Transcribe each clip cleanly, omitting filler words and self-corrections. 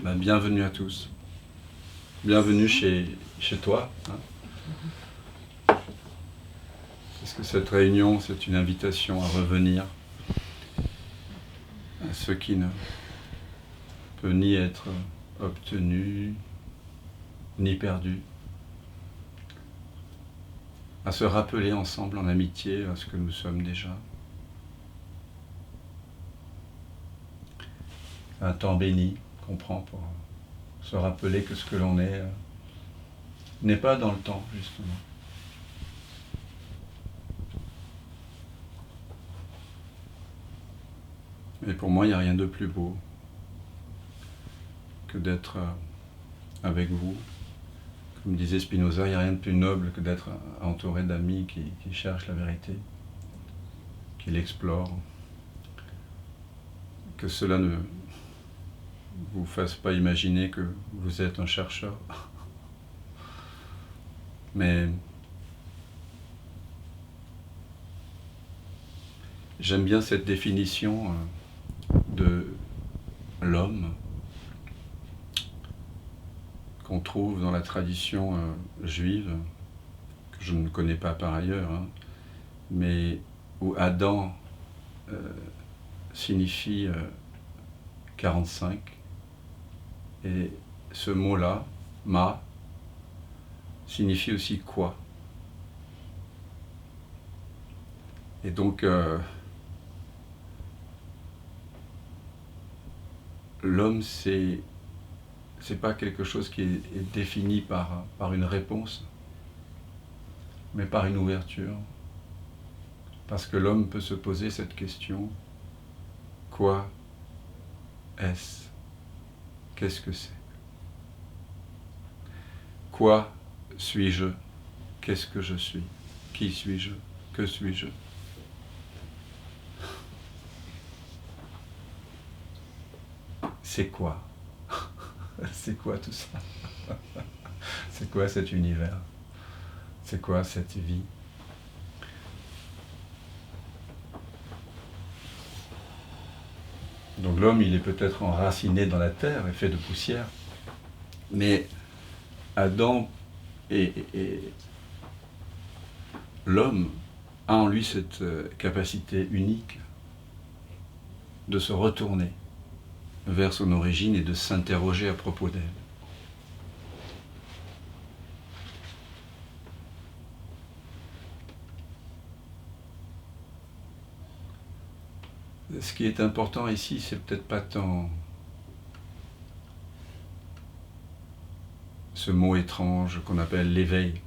Bienvenue à tous. Bienvenue chez toi. Parce que cette réunion, c'est une invitation à revenir à ce qui ne peut ni être obtenu, ni perdu. À se rappeler ensemble en amitié à ce que nous sommes déjà. Un temps béni qu'on prend pour se rappeler que ce que l'on est n'est pas dans le temps, justement. Et pour moi, il n'y a rien de plus beau que d'être avec vous. Comme disait Spinoza, il n'y a rien de plus noble que d'être entouré d'amis qui cherchent la vérité, qui l'explorent. Que cela ne vous fasse pas imaginer que vous êtes un chercheur. Mais j'aime bien cette définition de l'homme qu'on trouve dans la tradition juive, que je ne connais pas par ailleurs, mais où Adam signifie 45, et ce mot-là, ma, signifie aussi quoi. Et donc, l'homme, c'est pas quelque chose qui est défini par une réponse, mais par une ouverture. Parce que l'homme peut se poser cette question, quoi est-ce? Qu'est-ce que c'est? Quoi suis-je? Qu'est-ce que je suis? Qui suis-je? Que suis-je? C'est quoi? C'est quoi tout ça? C'est quoi cet univers? C'est quoi cette vie? Donc l'homme, il est peut-être enraciné dans la terre et fait de poussière, mais Adam et l'homme a en lui cette capacité unique de se retourner vers son origine et de s'interroger à propos d'elle. Ce qui est important ici, c'est peut-être pas tant ce mot étrange qu'on appelle l'éveil,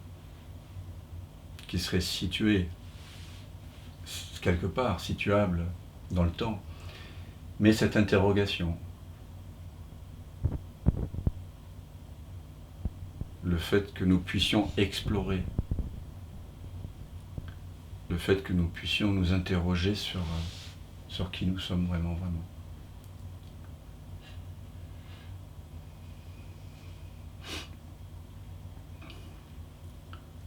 qui serait situé quelque part, situable dans le temps, mais cette interrogation, le fait que nous puissions explorer, le fait que nous puissions nous interroger sur qui nous sommes vraiment.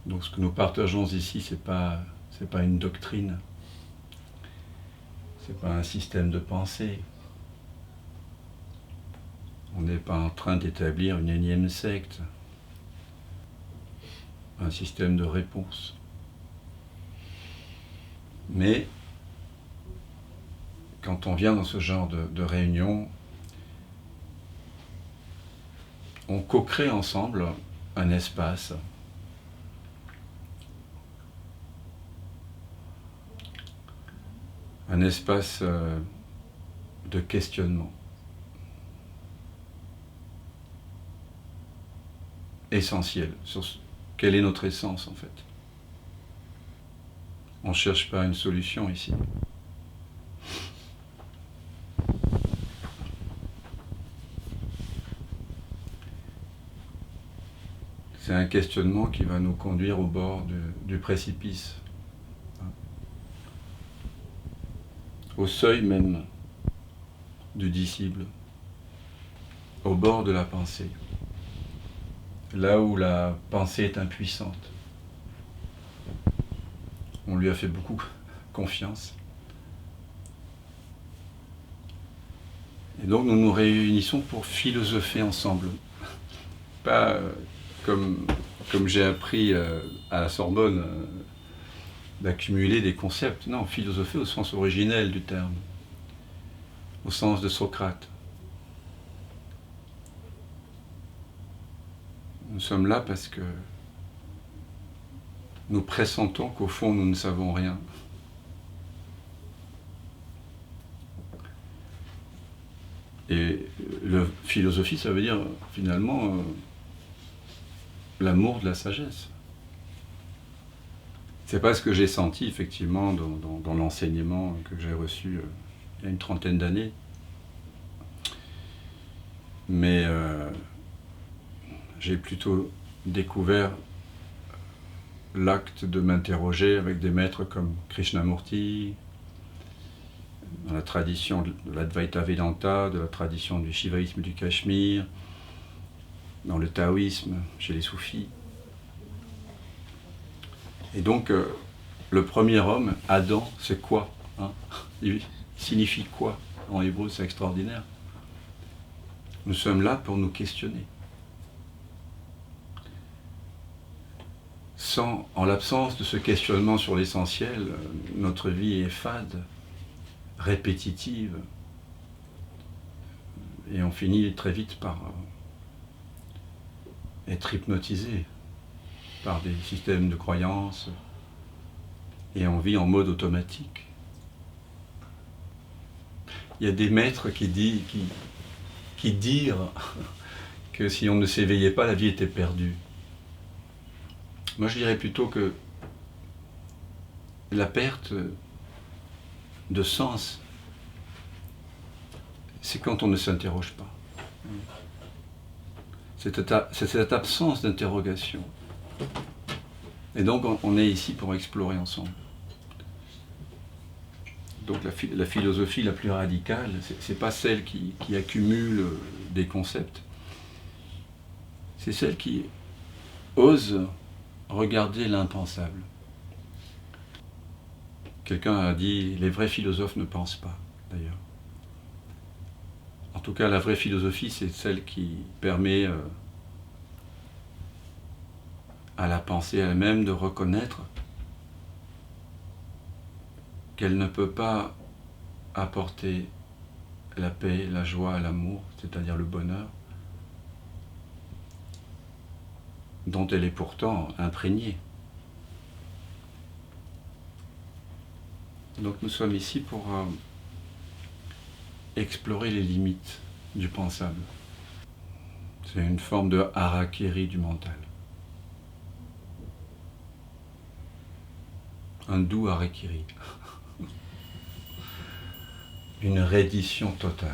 Donc ce que nous partageons ici, c'est pas une doctrine, c'est pas un système de pensée. On n'est pas en train d'établir une énième secte, un système de réponse. Mais quand on vient dans ce genre de réunion, on co-crée ensemble un espace de questionnement essentiel sur quelle est notre essence en fait. On ne cherche pas une solution ici. C'est un questionnement qui va nous conduire au bord du précipice, au seuil même du disciple, au bord de la pensée, là où la pensée est impuissante. On lui a fait beaucoup confiance. Et donc nous nous réunissons pour philosopher ensemble. Pas comme j'ai appris à la Sorbonne, d'accumuler des concepts. Non, philosopher au sens originel du terme, au sens de Socrate. Nous sommes là parce que nous pressentons qu'au fond nous ne savons rien. Et la philosophie, ça veut dire finalement l'amour de la sagesse. C'est pas ce que j'ai senti effectivement dans l'enseignement que j'ai reçu il y a une trentaine d'années. Mais j'ai plutôt découvert l'acte de m'interroger avec des maîtres comme Krishnamurti, dans la tradition de l'Advaita Vedanta, de la tradition du shivaïsme du Cachemire, dans le taoïsme, chez les soufis. Et donc, le premier homme, Adam, c'est quoi hein? Il signifie quoi? En hébreu, c'est extraordinaire. Nous sommes là pour nous questionner. En l'absence de ce questionnement sur l'essentiel, notre vie est fade, répétitive, et on finit très vite par être hypnotisé par des systèmes de croyances, et on vit en mode automatique. Il y a des maîtres qui dirent que si on ne s'éveillait pas, la vie était perdue. Moi, je dirais plutôt que la perte de sens, c'est quand on ne s'interroge pas. C'est cette absence d'interrogation. Et donc, on est ici pour explorer ensemble. Donc, la philosophie la plus radicale, c'est pas celle qui accumule des concepts. C'est celle qui ose regarder l'impensable. Quelqu'un a dit, les vrais philosophes ne pensent pas, d'ailleurs. En tout cas, la vraie philosophie, c'est celle qui permet à la pensée elle-même de reconnaître qu'elle ne peut pas apporter la paix, la joie, l'amour, c'est-à-dire le bonheur, dont elle est pourtant imprégnée. Donc nous sommes ici pour explorer les limites du pensable. C'est une forme de harakiri du mental. Un doux harakiri. Une reddition totale.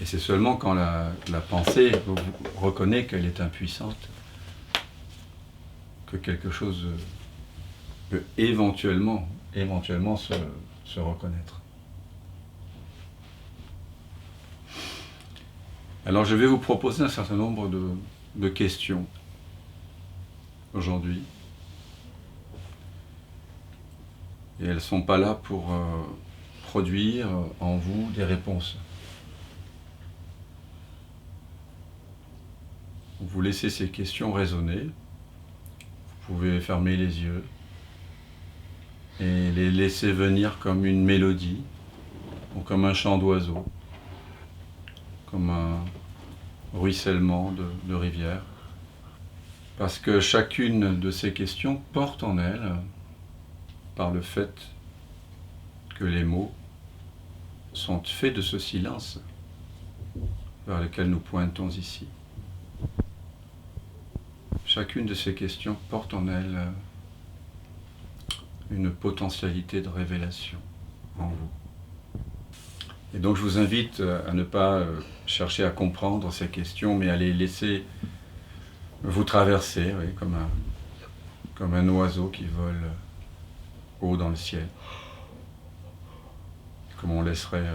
Et c'est seulement quand la pensée reconnaît qu'elle est impuissante que quelque chose peut éventuellement se reconnaître. Alors je vais vous proposer un certain nombre de questions aujourd'hui. Et elles ne sont pas là pour produire en vous des réponses. Vous laissez ces questions résonner. Vous pouvez fermer les yeux et les laisser venir comme une mélodie ou comme un chant d'oiseau, comme un ruissellement de rivière. Parce que chacune de ces questions porte en elle, par le fait que les mots sont faits de ce silence vers lequel nous pointons ici. Chacune de ces questions porte en elle une potentialité de révélation en vous. Et donc je vous invite à ne pas chercher à comprendre ces questions, mais à les laisser vous traverser, oui, comme un oiseau qui vole haut dans le ciel. Comme on laisserait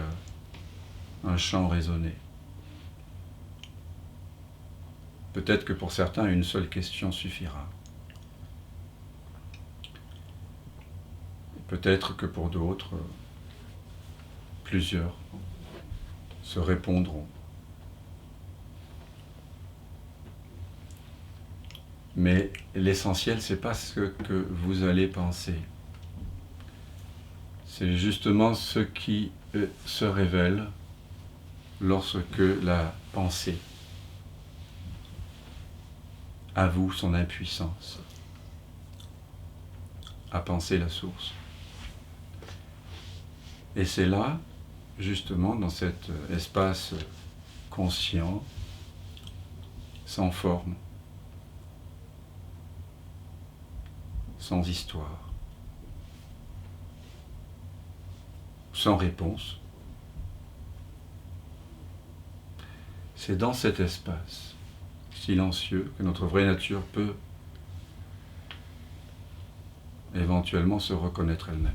un chant résonner. Peut-être que pour certains, une seule question suffira. Peut-être que pour d'autres, plusieurs. se répondront. Mais l'essentiel, c'est pas ce que vous allez penser. C'est justement ce qui se révèle lorsque la pensée avoue son impuissance à penser la source. Et c'est là, justement, dans cet espace conscient, sans forme, sans histoire, sans réponse, c'est dans cet espace silencieux que notre vraie nature peut éventuellement se reconnaître elle-même.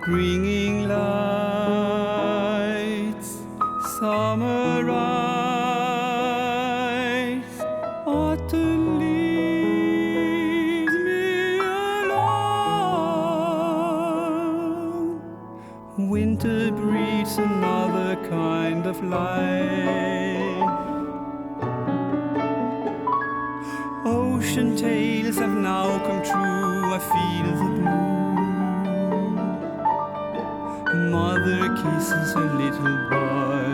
Bringing lights, summer rise, autumn leaves me alone. Winter breeds another kind of life. Ocean tales have now come true, I feel the blue. Mother kisses her little boy.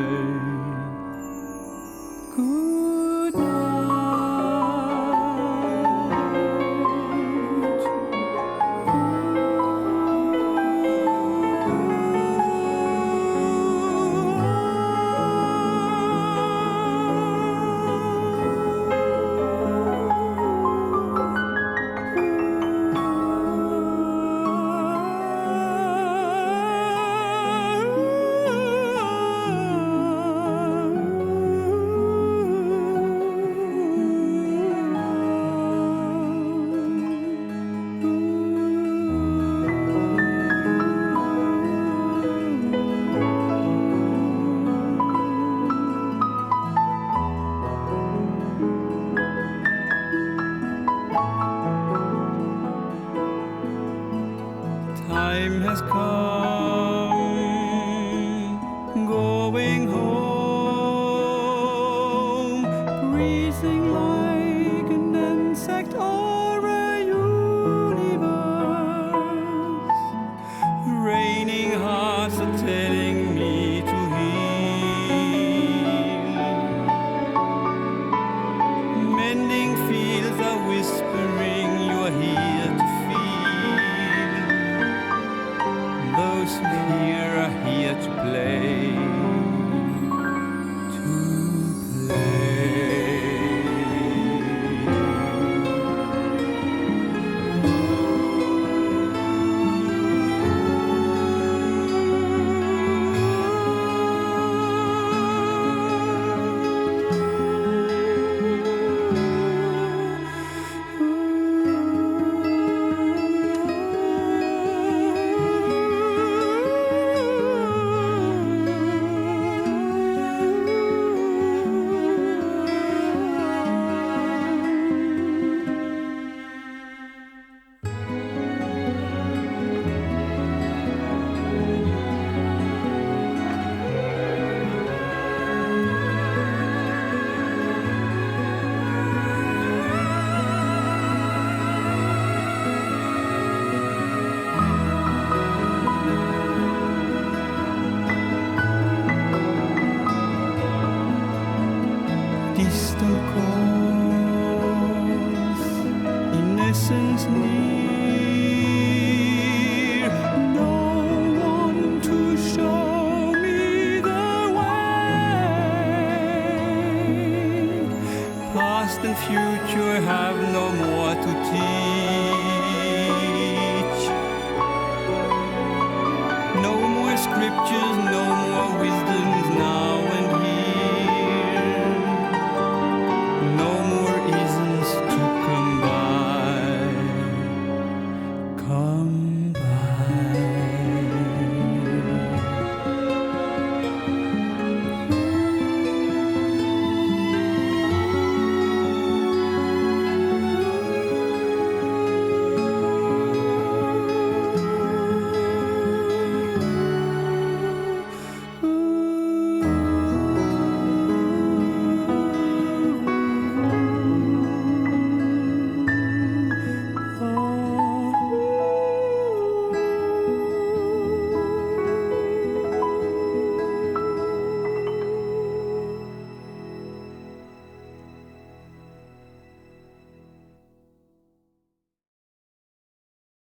Good night. Time has come, going home, breathing like an insect or a universe. Raining hearts are telling me to heal. Mending fields are whispering you are here to feel. Those who hear are here to play. Distant calls, innocence near.